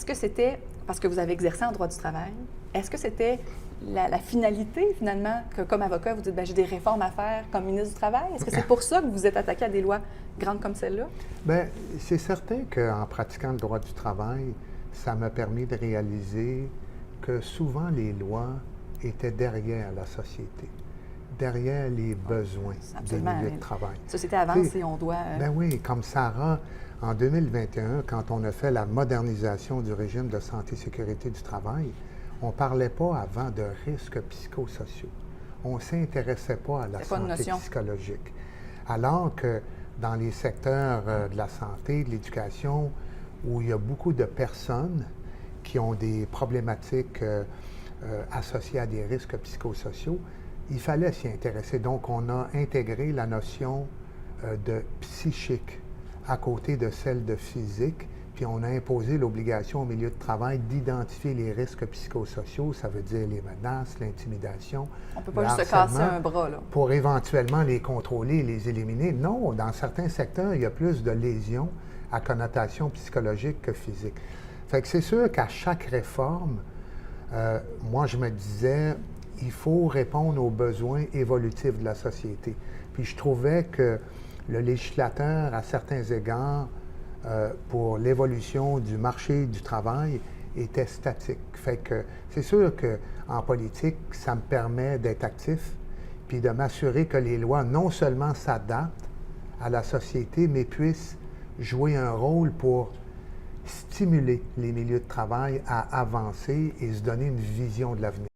que c'était, parce que vous avez exercé en droit du travail, est-ce que c'était la finalité, finalement, que comme avocat, vous dites, bien, j'ai des réformes à faire comme ministre du Travail? Est-ce que c'est pour ça que vous vous êtes attaqué à des lois grandes comme celle-là? Bien, c'est certain qu'en pratiquant le droit du travail, ça m'a permis de réaliser que souvent les lois étaient derrière la société, derrière les besoins des milieux de travail. La société avance et on doit... Ben oui, comme Sarah, en 2021, quand on a fait la modernisation du régime de santé et sécurité du travail, on ne parlait pas avant de risques psychosociaux. On ne s'intéressait pas à la santé psychologique. Alors que dans les secteurs de la santé, de l'éducation, où il y a beaucoup de personnes qui ont des problématiques associées à des risques psychosociaux, il fallait s'y intéresser. Donc, on a intégré la notion de psychique à côté de celle de physique, puis on a imposé l'obligation au milieu de travail d'identifier les risques psychosociaux, ça veut dire les menaces, l'intimidation. On ne peut pas juste se casser un bras, là. Pour éventuellement les contrôler et les éliminer. Non, dans certains secteurs, il y a plus de lésions à connotation psychologique que physique. Fait que c'est sûr qu'à chaque réforme, moi je me disais, il faut répondre aux besoins évolutifs de la société. Puis je trouvais que le législateur, à certains égards, pour l'évolution du marché du travail, était statique. Fait que c'est sûr qu'en politique, ça me permet d'être actif, puis de m'assurer que les lois non seulement s'adaptent à la société, mais puissent jouer un rôle pour stimuler les milieux de travail à avancer et se donner une vision de l'avenir.